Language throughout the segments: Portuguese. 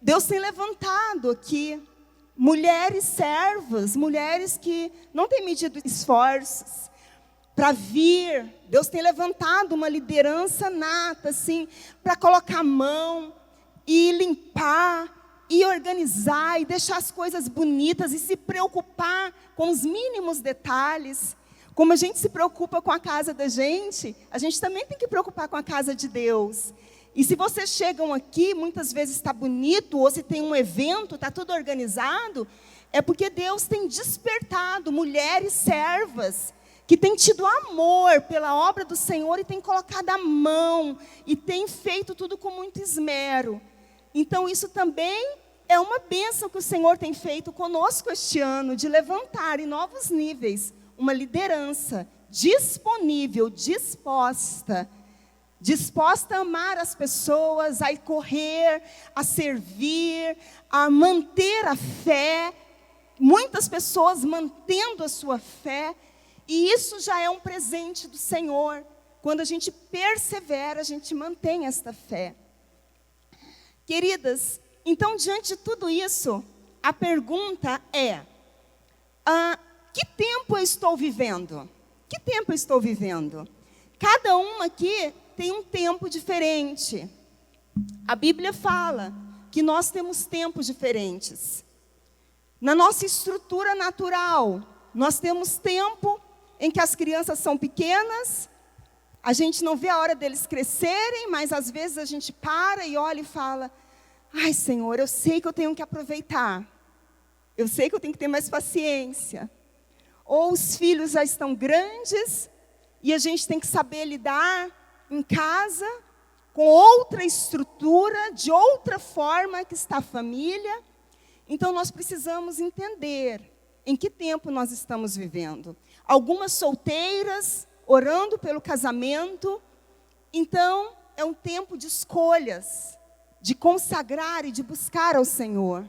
Deus tem levantado aqui mulheres servas, mulheres que não têm medido esforços para vir. Deus tem levantado uma liderança nata, assim, para colocar a mão e limpar, e organizar, e deixar as coisas bonitas, e se preocupar com os mínimos detalhes. Como a gente se preocupa com a casa da gente, a gente também tem que preocupar com a casa de Deus. E se vocês chegam aqui, muitas vezes está bonito, ou se tem um evento, está tudo organizado, é porque Deus tem despertado mulheres servas, que têm tido amor pela obra do Senhor, e têm colocado a mão, e têm feito tudo com muito esmero. Então isso também é uma bênção que o Senhor tem feito conosco este ano, de levantar em novos níveis uma liderança disponível, disposta a amar as pessoas, a correr, a servir, a manter a fé. Muitas pessoas mantendo a sua fé, e isso já é um presente do Senhor. Quando a gente persevera, a gente mantém esta fé. Queridas, então, diante de tudo isso, a pergunta é: que tempo eu estou vivendo? Que tempo eu estou vivendo? Cada uma aqui tem um tempo diferente. A Bíblia fala que nós temos tempos diferentes. Na nossa estrutura natural, nós temos tempo em que as crianças são pequenas, a gente não vê a hora deles crescerem, mas às vezes a gente para e olha e fala: ai, Senhor, eu sei que eu tenho que aproveitar. Eu sei que eu tenho que ter mais paciência. Ou os filhos já estão grandes e a gente tem que saber lidar em casa com outra estrutura, de outra forma que está a família. Então nós precisamos entender em que tempo nós estamos vivendo. Algumas solteiras orando pelo casamento. Então é um tempo de escolhas, de consagrar e de buscar ao Senhor.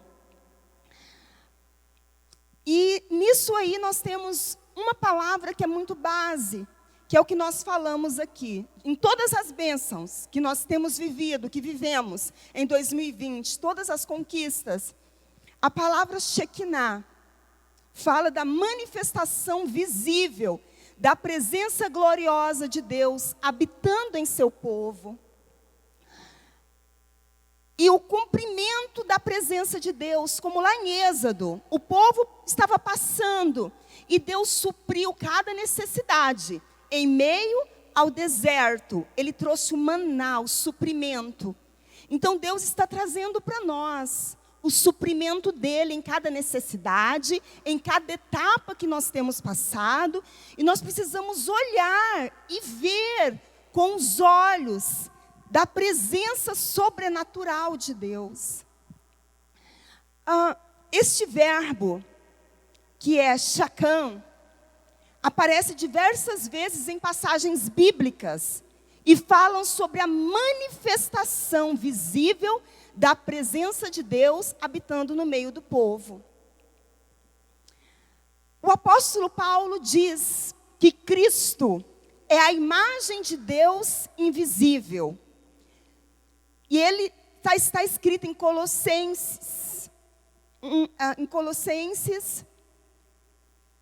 E nisso aí nós temos uma palavra que é muito base, que é o que nós falamos aqui. Em todas as bênçãos que nós temos vivido, que vivemos em 2020, todas as conquistas, a palavra Shekinah fala da manifestação visível, da presença gloriosa de Deus habitando em seu povo. E o cumprimento da presença de Deus, como lá em Êxodo, o povo estava passando e Deus supriu cada necessidade. Em meio ao deserto, Ele trouxe o maná, o suprimento. Então Deus está trazendo para nós o suprimento dEle em cada necessidade, em cada etapa que nós temos passado. E nós precisamos olhar e ver com os olhos da presença sobrenatural de Deus. Este verbo, que é shakam, aparece diversas vezes em passagens bíblicas e falam sobre a manifestação visível da presença de Deus habitando no meio do povo. O apóstolo Paulo diz que Cristo é a imagem de Deus invisível. E ele está escrito em Colossenses,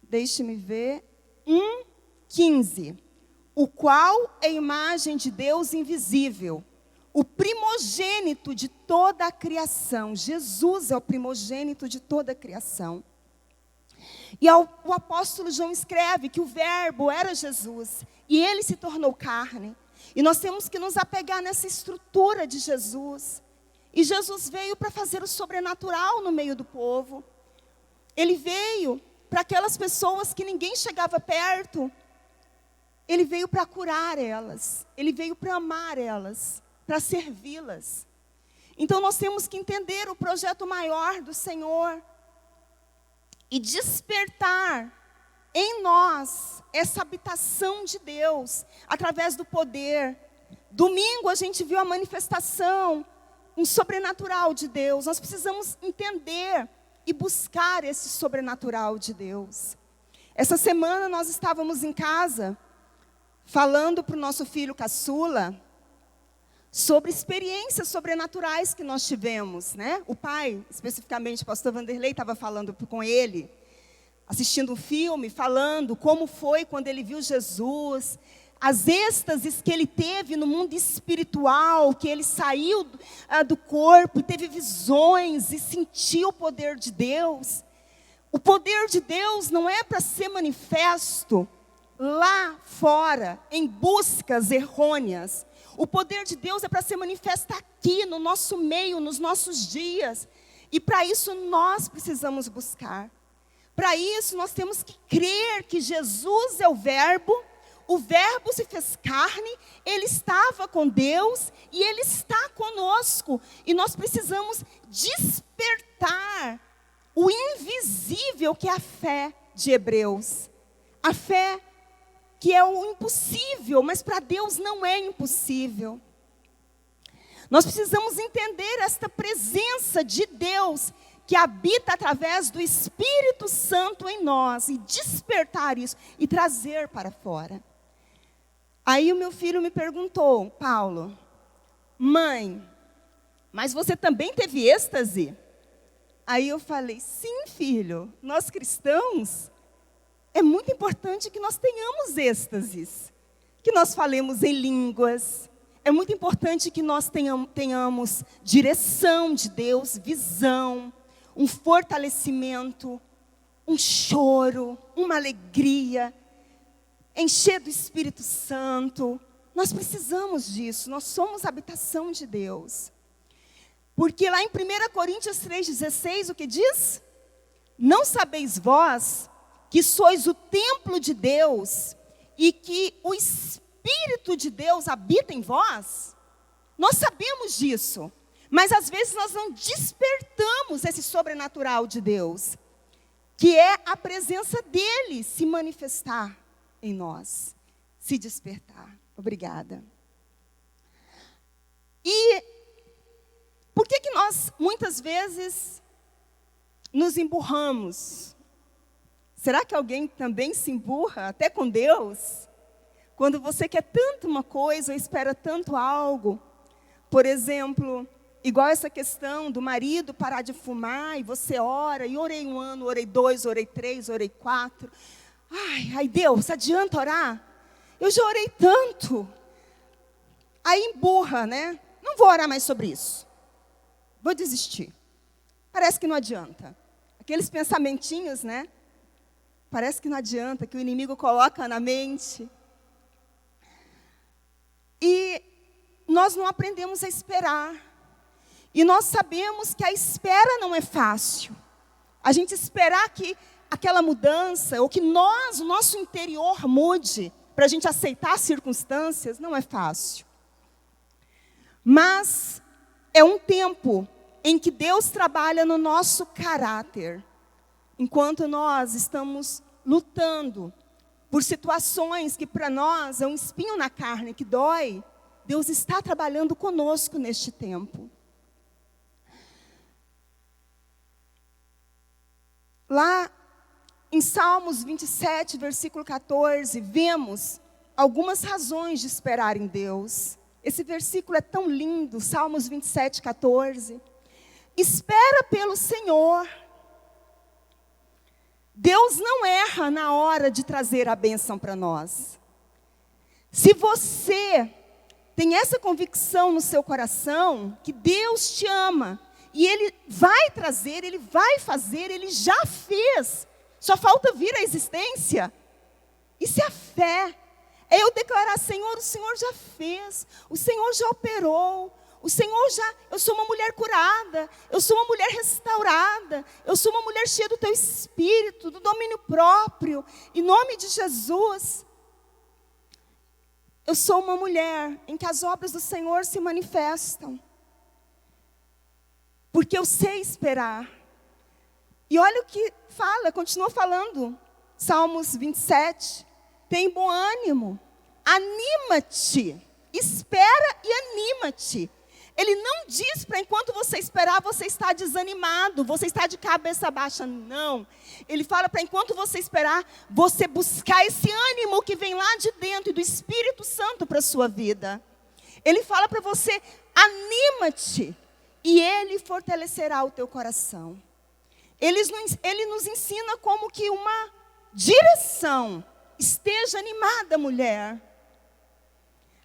deixe-me ver, 1:15. O qual é a imagem de Deus invisível, o primogênito de toda a criação. Jesus é o primogênito de toda a criação. E o apóstolo João escreve que o verbo era Jesus, e ele se tornou carne. E nós temos que nos apegar nessa estrutura de Jesus. E Jesus veio para fazer o sobrenatural no meio do povo. Ele veio para aquelas pessoas que ninguém chegava perto. Ele veio para curar elas. Ele veio para amar elas, para servi-las. Então nós temos que entender o projeto maior do Senhor e despertar em nós essa habitação de Deus através do poder. Domingo a gente viu a manifestação, um sobrenatural de Deus. Nós precisamos entender e buscar esse sobrenatural de Deus. Essa semana nós estávamos em casa falando para o nosso filho caçula sobre experiências sobrenaturais que nós tivemos, né? O pai, especificamente, o pastor Vanderlei estava falando com ele, assistindo um filme, falando como foi quando ele viu Jesus, as êxtases que ele teve no mundo espiritual, que ele saiu do corpo e teve visões e sentiu o poder de Deus. O poder de Deus não é para ser manifesto lá fora, em buscas errôneas. O poder de Deus é para ser manifesto aqui, no nosso meio, nos nossos dias. E para isso nós precisamos buscar. Para isso nós temos que crer que Jesus é o Verbo se fez carne, Ele estava com Deus e Ele está conosco. E nós precisamos despertar o invisível que é a fé de Hebreus. A fé que é o impossível, mas para Deus não é impossível. Nós precisamos entender esta presença de Deus que habita através do Espírito Santo em nós e despertar isso e trazer para fora. Aí o meu filho me perguntou, Paulo, mãe, mas você também teve êxtase? Aí eu falei, sim, filho, nós cristãos, é muito importante que nós tenhamos êxtases, que nós falemos em línguas, é muito importante que nós tenhamos direção de Deus, visão, um fortalecimento, um choro, uma alegria, encher do Espírito Santo. Nós precisamos disso, nós somos a habitação de Deus. Porque lá em 1 Coríntios 3,16, o que diz? Não sabeis vós que sois o templo de Deus e que o Espírito de Deus habita em vós? Nós sabemos disso, mas às vezes nós não despertamos esse sobrenatural de Deus, que é a presença dele se manifestar em nós, se despertar. Obrigada. E por que nós muitas vezes nos emburramos? Será que alguém também se emburra, até com Deus? Quando você quer tanto uma coisa, ou espera tanto algo. Por exemplo, igual essa questão do marido parar de fumar, e você ora, e orei 1 ano, orei 2, orei 3, orei 4. Ai, Deus, adianta orar? Eu já orei tanto. Aí emburra, né? Não vou orar mais sobre isso. Vou desistir. Parece que não adianta. Aqueles pensamentinhos, né? Parece que não adianta, que o inimigo coloca na mente. E nós não aprendemos a esperar. E nós sabemos que a espera não é fácil. A gente esperar que aquela mudança, ou que o nosso interior mude, para a gente aceitar as circunstâncias, não é fácil. Mas é um tempo em que Deus trabalha no nosso caráter. Enquanto nós estamos lutando por situações que para nós é um espinho na carne que dói, Deus está trabalhando conosco neste tempo. Lá em Salmos 27, versículo 14, vemos algumas razões de esperar em Deus. Esse versículo é tão lindo, Salmos 27, 14. Espera pelo Senhor. Deus não erra na hora de trazer a bênção para nós. Se você tem essa convicção no seu coração, que Deus te ama, e Ele vai trazer, Ele vai fazer, Ele já fez, só falta vir à existência. Isso é a fé. É eu declarar, Senhor, o Senhor já fez, o Senhor já operou, eu sou uma mulher curada, eu sou uma mulher restaurada, eu sou uma mulher cheia do Teu Espírito, do domínio próprio, em nome de Jesus. Eu sou uma mulher em que as obras do Senhor se manifestam, porque eu sei esperar. E olha o que fala, continua falando, Salmos 27, tem bom ânimo, anima-te, espera e anima-te. Ele não diz para enquanto você esperar, você está desanimado, você está de cabeça baixa, não. Ele fala para enquanto você esperar, você buscar esse ânimo que vem lá de dentro e do Espírito Santo para a sua vida. Ele fala para você, anima-te, e Ele fortalecerá o teu coração. Ele nos ensina como que uma direção. Esteja animada, mulher.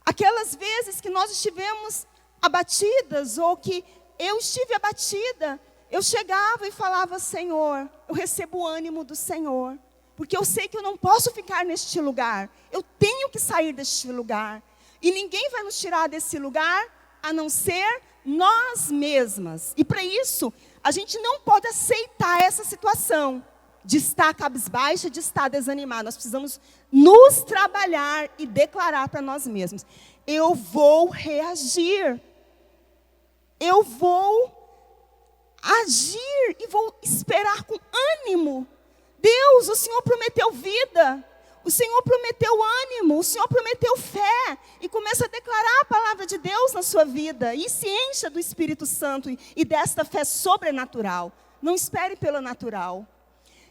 Aquelas vezes que nós estivemos abatidas, ou que eu estive abatida, eu chegava e falava, Senhor, eu recebo o ânimo do Senhor, porque eu sei que eu não posso ficar neste lugar, eu tenho que sair deste lugar, e ninguém vai nos tirar desse lugar, a não ser nós mesmas. E para isso, a gente não pode aceitar essa situação, de estar cabisbaixa, de estar desanimada. Nós precisamos nos trabalhar e declarar para nós mesmos, eu vou reagir, eu vou agir e vou esperar com ânimo. Deus, o Senhor prometeu vida, o Senhor prometeu ânimo, o Senhor prometeu fé. E começa a declarar a palavra de Deus na sua vida. E se encha do Espírito Santo e desta fé sobrenatural. Não espere pelo natural.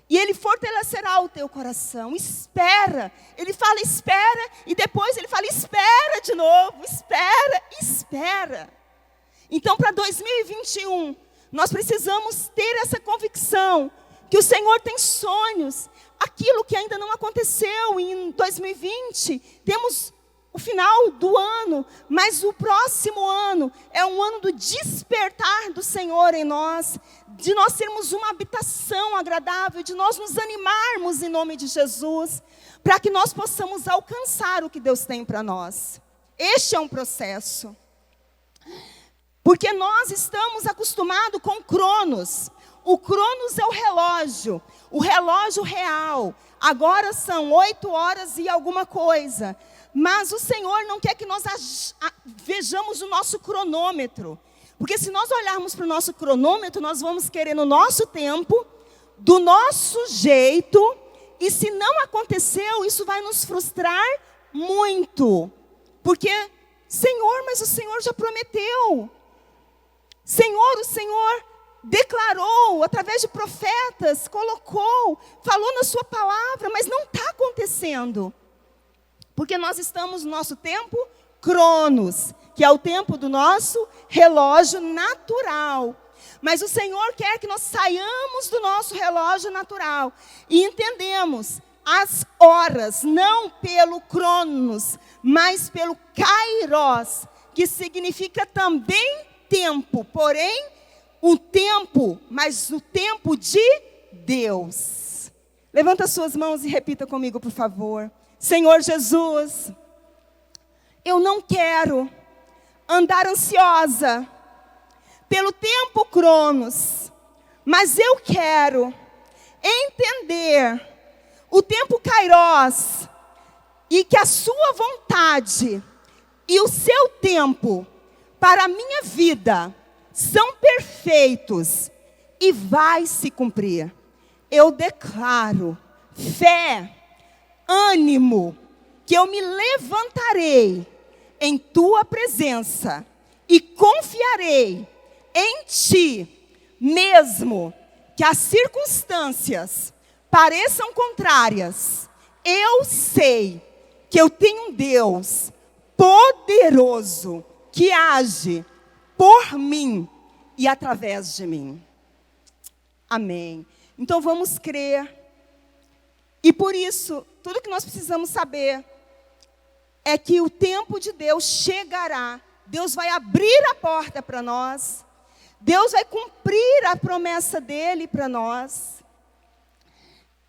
E Ele fortalecerá o teu coração. Espera. Ele fala espera. E depois Ele fala espera de novo. Espera, espera. Então para 2021, nós precisamos ter essa convicção. Que o Senhor tem sonhos. Aquilo que ainda não aconteceu em 2020. Temos o final do ano. Mas o próximo ano é um ano do despertar do Senhor em nós. De nós termos uma habitação agradável. De nós nos animarmos em nome de Jesus. Para que nós possamos alcançar o que Deus tem para nós. Este é um processo. Porque nós estamos acostumados com Cronos. O Cronos é o relógio real. Agora são 8 horas e alguma coisa. Mas o Senhor não quer que nós vejamos o nosso cronômetro. Porque se nós olharmos para o nosso cronômetro, nós vamos querer no nosso tempo, do nosso jeito. E se não aconteceu, isso vai nos frustrar muito. Porque, Senhor, mas o Senhor já prometeu. Senhor, o Senhor declarou, através de profetas, colocou, falou na sua palavra, mas não está acontecendo. Porque nós estamos no nosso tempo Cronos, que é o tempo do nosso relógio natural. Mas o Senhor quer que nós saiamos do nosso relógio natural e entendemos as horas, não pelo Cronos, mas pelo Kairos, que significa também tempo, porém, o tempo, mas o tempo de Deus. Levanta suas mãos e repita comigo, por favor. Senhor Jesus, eu não quero andar ansiosa pelo tempo Cronos, mas eu quero entender o tempo Kairos e que a sua vontade e o seu tempo para a minha vida são perfeitos e vai se cumprir. Eu declaro fé, ânimo, que eu me levantarei em tua presença e confiarei em ti, mesmo que as circunstâncias pareçam contrárias. Eu sei que eu tenho um Deus poderoso que age por mim e através de mim. Amém. Então vamos crer. E por isso, tudo que nós precisamos saber é que o tempo de Deus chegará. Deus vai abrir a porta para nós. Deus vai cumprir a promessa dele para nós.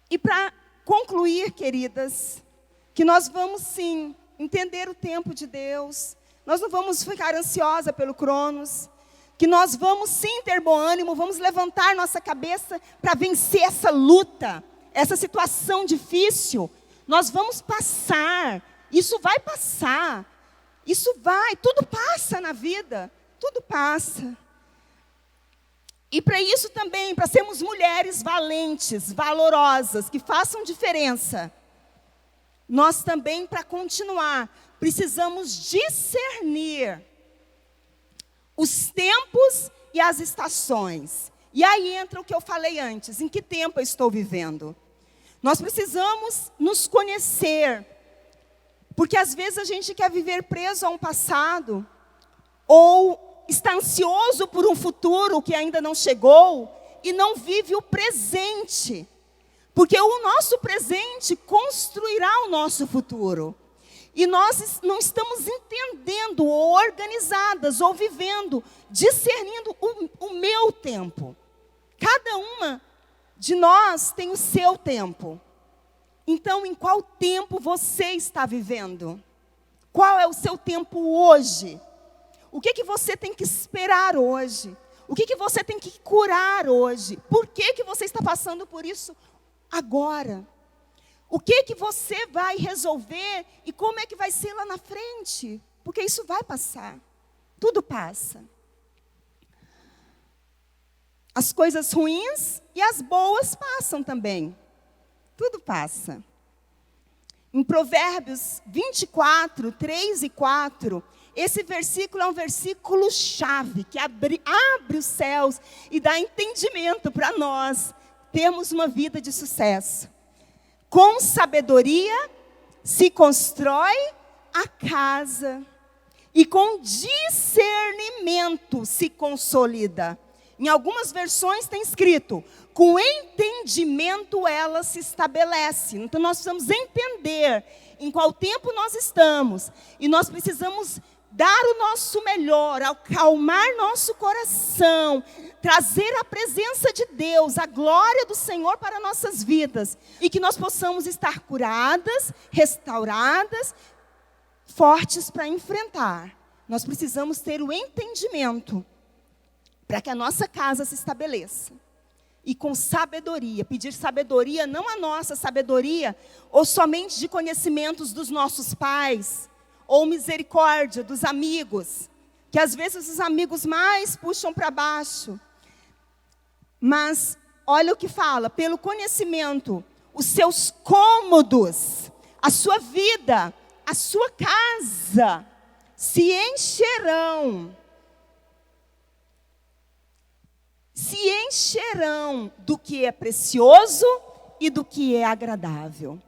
E para concluir, queridas, que nós vamos sim entender o tempo de Deus. Nós não vamos ficar ansiosa pelo Cronos. Que nós vamos sim ter bom ânimo, vamos levantar nossa cabeça para vencer essa luta, essa situação difícil. Nós vamos passar, isso vai passar. Isso vai, tudo passa na vida, tudo passa. E para isso também, para sermos mulheres valentes, valorosas, que façam diferença, nós também, para continuar, precisamos discernir os tempos e as estações. E aí entra o que eu falei antes, em que tempo eu estou vivendo. Nós precisamos nos conhecer. Porque às vezes a gente quer viver preso a um passado, ou está ansioso por um futuro que ainda não chegou, e não vive o presente. Porque o nosso presente construirá o nosso futuro. E nós não estamos entendendo, ou organizadas, ou vivendo, discernindo o meu tempo. Cada uma de nós tem o seu tempo. Então, em qual tempo você está vivendo? Qual é o seu tempo hoje? O que você tem que esperar hoje? O que você tem que curar hoje? Por que você está passando por isso agora? O que você vai resolver e como é que vai ser lá na frente? Porque isso vai passar. Tudo passa. As coisas ruins e as boas passam também. Tudo passa. Em Provérbios 24, 3 e 4, esse versículo é um versículo chave, que abre os céus e dá entendimento para nós termos uma vida de sucesso. Com sabedoria se constrói a casa, e com discernimento se consolida. Em algumas versões tem escrito, com entendimento ela se estabelece. Então nós precisamos entender em qual tempo nós estamos. E nós precisamos dar o nosso melhor, acalmar nosso coração, trazer a presença de Deus, a glória do Senhor para nossas vidas. E que nós possamos estar curadas, restauradas, fortes para enfrentar. Nós precisamos ter o entendimento para que a nossa casa se estabeleça. E com sabedoria, pedir sabedoria, não a nossa sabedoria, ou somente de conhecimentos dos nossos pais, ou misericórdia dos amigos, que às vezes os amigos mais puxam para baixo. Mas olha o que fala, pelo conhecimento, os seus cômodos, a sua vida, a sua casa, se encherão do que é precioso e do que é agradável.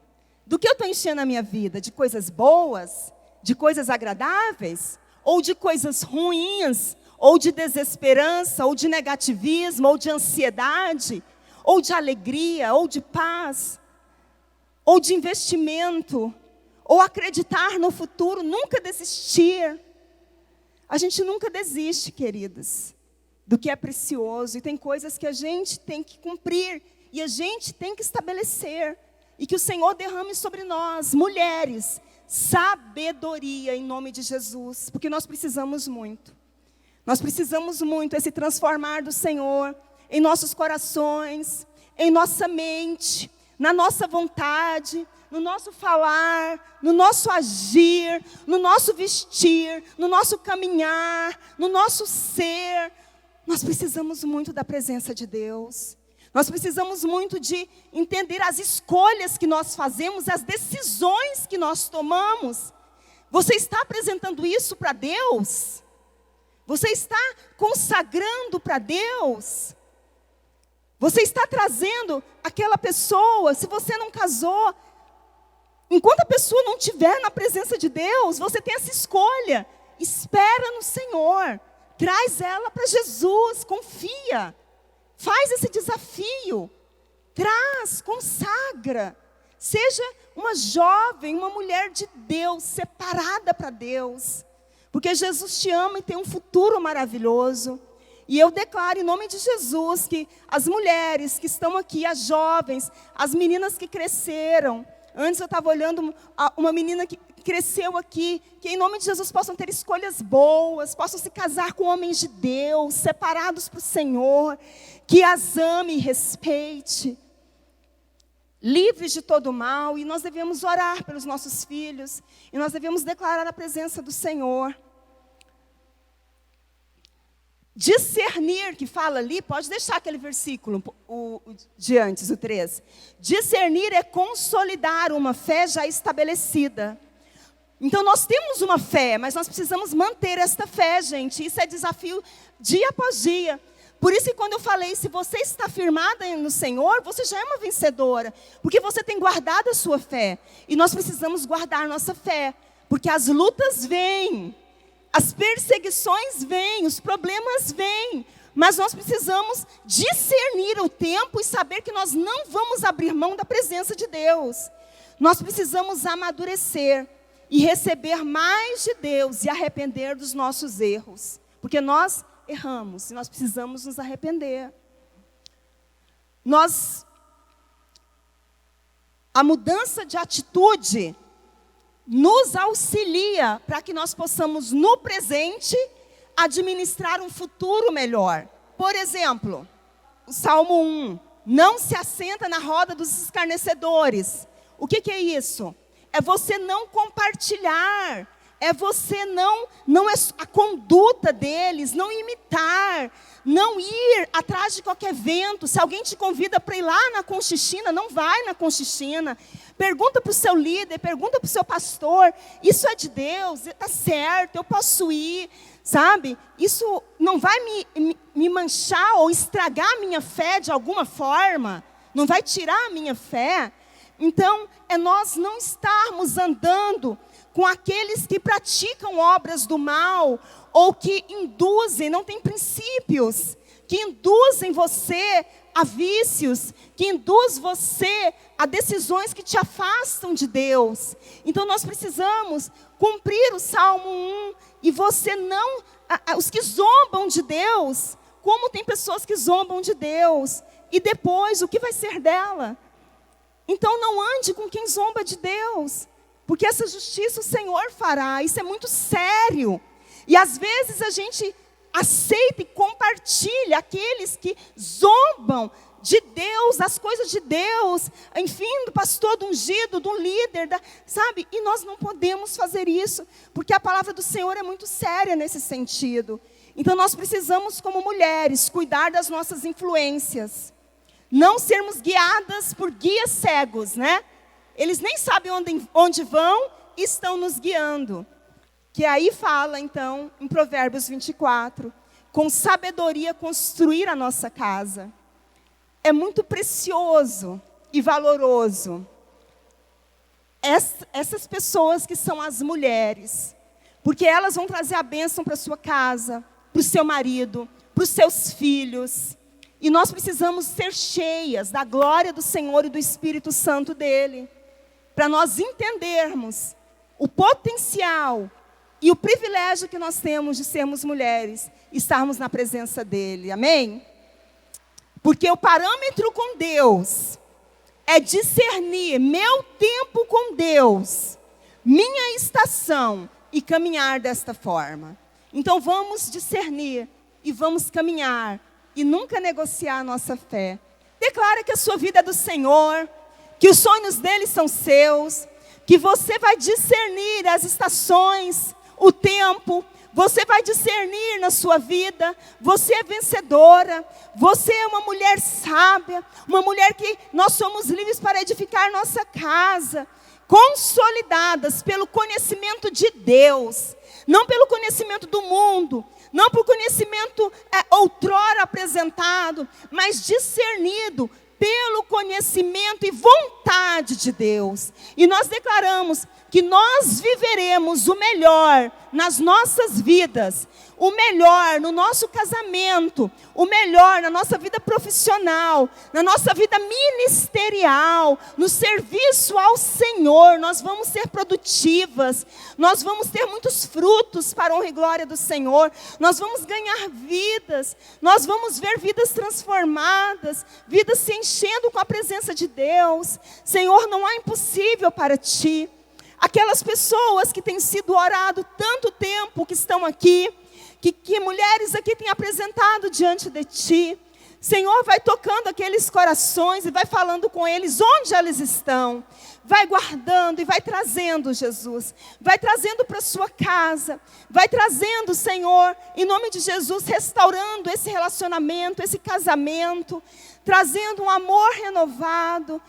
Do que eu estou enchendo a minha vida? De coisas boas? De coisas agradáveis? Ou de coisas ruins? Ou de desesperança? Ou de negativismo? Ou de ansiedade? Ou de alegria? Ou de paz? Ou de investimento? Ou acreditar no futuro? Nunca desistir. A gente nunca desiste, queridas, do que é precioso. E tem coisas que a gente tem que cumprir. E a gente tem que estabelecer. E que o Senhor derrame sobre nós, mulheres, sabedoria em nome de Jesus. Porque nós precisamos muito. Nós precisamos muito esse transformar do Senhor em nossos corações, em nossa mente, na nossa vontade, no nosso falar, no nosso agir, no nosso vestir, no nosso caminhar, no nosso ser. Nós precisamos muito da presença de Deus. Nós precisamos muito de entender as escolhas que nós fazemos, as decisões que nós tomamos. Você está apresentando isso para Deus? Você está consagrando para Deus? Você está trazendo aquela pessoa, se você não casou, enquanto a pessoa não estiver na presença de Deus, você tem essa escolha. Espera no Senhor. Traz ela para Jesus, confia. Faz esse desafio. Traz, consagra. Seja uma jovem, uma mulher de Deus, separada para Deus. Porque Jesus te ama e tem um futuro maravilhoso. E eu declaro em nome de Jesus que as mulheres que estão aqui, as jovens, as meninas que cresceram. Antes eu estava olhando uma menina que cresceu aqui, que em nome de Jesus possam ter escolhas boas, possam se casar com homens de Deus, separados para o Senhor, que as ame e respeite, livres de todo mal. E nós devemos orar pelos nossos filhos, e nós devemos declarar a presença do Senhor. Discernir, que fala ali, pode deixar aquele versículo de antes, o 3. Discernir é consolidar uma fé já estabelecida. Então nós temos uma fé, mas nós precisamos manter esta fé, gente. Isso é desafio dia após dia. Por isso que quando eu falei, se você está firmada no Senhor, você já é uma vencedora. Porque você tem guardado a sua fé. E nós precisamos guardar nossa fé. Porque as lutas vêm, as perseguições vêm, os problemas vêm. Mas nós precisamos discernir o tempo e saber que nós não vamos abrir mão da presença de Deus. Nós precisamos amadurecer e receber mais de Deus e arrepender dos nossos erros. Porque nós erramos e nós precisamos nos arrepender. A mudança de atitude nos auxilia para que nós possamos, no presente, administrar um futuro melhor. Por exemplo, o Salmo 1. Não se assenta na roda dos escarnecedores. O que é isso? É você não compartilhar. É você não é a conduta deles, não imitar, não ir atrás de qualquer vento. Se alguém te convida para ir lá na Conchichina, não vai na Conchichina. Pergunta para o seu líder, pergunta para o seu pastor, isso é de Deus, está certo, eu posso ir, sabe? Isso não vai me manchar ou estragar a minha fé de alguma forma, não vai tirar a minha fé. Então, é nós não estarmos andando com aqueles que praticam obras do mal, ou que induzem, não tem princípios, que induzem você a vícios, que induz você a decisões que te afastam de Deus. Então nós precisamos cumprir o Salmo 1, e você não, os que zombam de Deus, como tem pessoas que zombam de Deus, e depois o que vai ser dela? Então não ande com quem zomba de Deus, porque essa justiça o Senhor fará. Isso é muito sério. E às vezes a gente aceita e compartilha aqueles que zombam de Deus, as coisas de Deus, enfim, do pastor, do ungido, do líder, sabe? E nós não podemos fazer isso, porque a palavra do Senhor é muito séria nesse sentido. Então nós precisamos, como mulheres, cuidar das nossas influências. Não sermos guiadas por guias cegos, né? Eles nem sabem onde vão e estão nos guiando. Que aí fala, então, em Provérbios 24, com sabedoria construir a nossa casa. É muito precioso e valoroso. Essas pessoas que são as mulheres, porque elas vão trazer a bênção para a sua casa, para o seu marido, para os seus filhos. E nós precisamos ser cheias da glória do Senhor e do Espírito Santo dele, para nós entendermos o potencial e o privilégio que nós temos de sermos mulheres, estarmos na presença dele, amém? Porque o parâmetro com Deus é discernir meu tempo com Deus, minha estação, e caminhar desta forma. Então vamos discernir e vamos caminhar e nunca negociar a nossa fé. Declara que a sua vida é do Senhor, que os sonhos dele são seus, que você vai discernir as estações, o tempo, você vai discernir na sua vida, você é vencedora, você é uma mulher sábia, uma mulher que nós somos livres para edificar nossa casa, consolidadas pelo conhecimento de Deus, não pelo conhecimento do mundo, não por conhecimento outrora apresentado, mas discernido pelo conhecimento e vontade de Deus. E nós declaramos que nós viveremos o melhor nas nossas vidas, o melhor no nosso casamento, o melhor na nossa vida profissional, na nossa vida ministerial, no serviço ao Senhor. Nós vamos ser produtivas, nós vamos ter muitos frutos para a honra e glória do Senhor, nós vamos ganhar vidas, nós vamos ver vidas transformadas, vidas se enchendo com a presença de Deus. Senhor, não há impossível para ti. Aquelas pessoas que têm sido orado tanto tempo, que estão aqui, que mulheres aqui têm apresentado diante de ti. Senhor, vai tocando aqueles corações e vai falando com eles onde eles estão. Vai guardando e vai trazendo, Jesus. Vai trazendo para a sua casa. Vai trazendo, Senhor, em nome de Jesus, restaurando esse relacionamento, esse casamento. Trazendo um amor renovado.